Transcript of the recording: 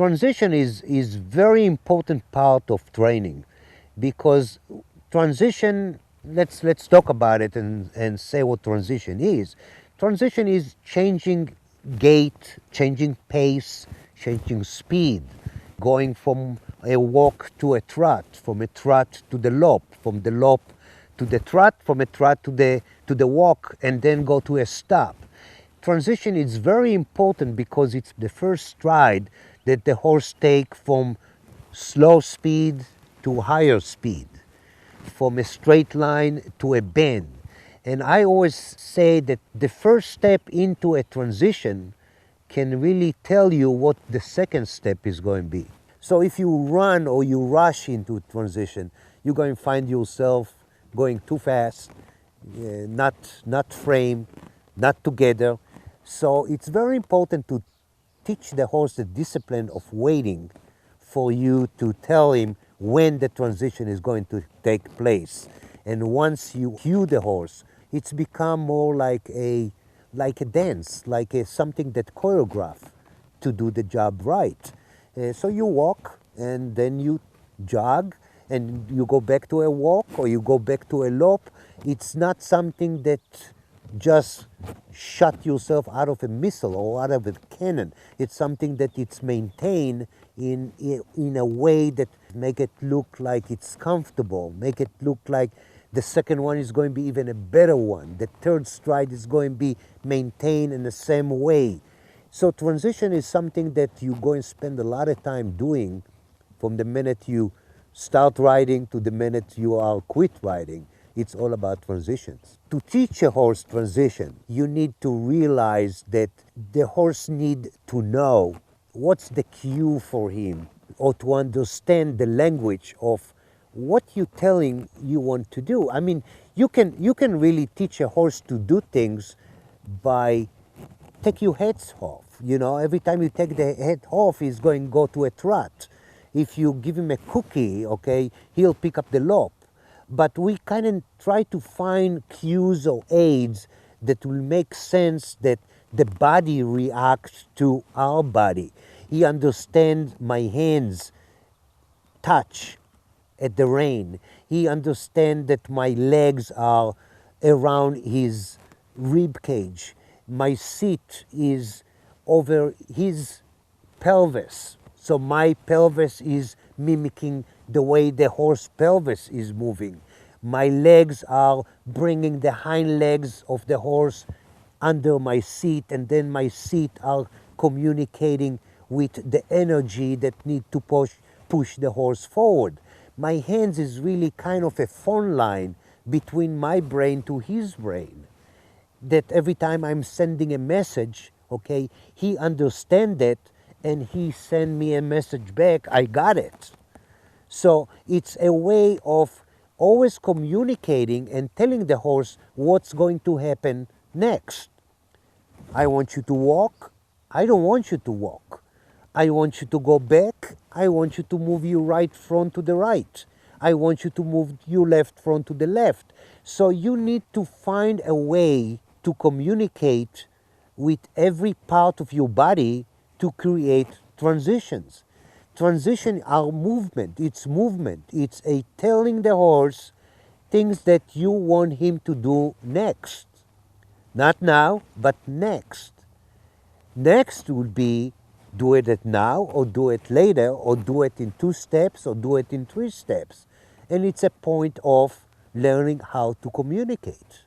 transition is very important part of training, because transition, let's talk about it and say what transition is. Transition is changing gait, changing pace, changing speed, going from a walk to a trot, from a trot to the lop, from the lop to the trot, from a trot to the walk, and then go to a stop. Transition is very important because it's the first stride that the horse take from slow speed to higher speed, from a straight line to a bend. And I always say that the first step into a transition can really tell you what the second step is going to be. So if you run or you rush into transition, you're going to find yourself going too fast, not framed, not together. So it's very important to teach the horse the discipline of waiting for you to tell him when the transition is going to take place. And once you cue the horse, it's become more like a dance, something that choreograph to do the job right. So you walk and then you jog and you go back to a walk or you go back to a lop. It's not something that just shut yourself out of a missile or out of a cannon. It's something that it's maintained in a way that make it look like it's comfortable, make it look like the second one is going to be even a better one. The third stride is going to be maintained in the same way. So transition is something that you're going to spend a lot of time doing from the minute you start riding to the minute you are quit riding. It's all about transitions. To teach a horse transition, you need to realize that the horse need to know what's the cue for him, or to understand the language of what you're telling you want to do. I mean, you can really teach a horse to do things by take your heads off. You know, every time you take the head off, he's going to go to a trot. If you give him a cookie, okay, he'll pick up the lop. But we kind of try to find cues or aids that will make sense that the body reacts to our body. He understands my hands touch at the rein. He understands that my legs are around his rib cage. My seat is over his pelvis. So my pelvis is mimicking the way the horse pelvis is moving. My legs are bringing the hind legs of the horse under my seat, and then my seat are communicating with the energy that need to push the horse forward. My hands is really kind of a phone line between my brain to his brain, that every time I'm sending a message, okay, he understands it and he send me a message back, I got it. So it's a way of always communicating and telling the horse what's going to happen next. I want you to walk. I don't want you to walk. I want you to go back. I want you to move your right front to the right. I want you to move your left front to the left. So you need to find a way to communicate with every part of your body to create transitions. Transition are movement. It's a telling the horse things that you want him to do next. Not now, but next. Next would be do it now, or do it later, or do it in 2 steps, or do it in 3 steps. And it's a point of learning how to communicate.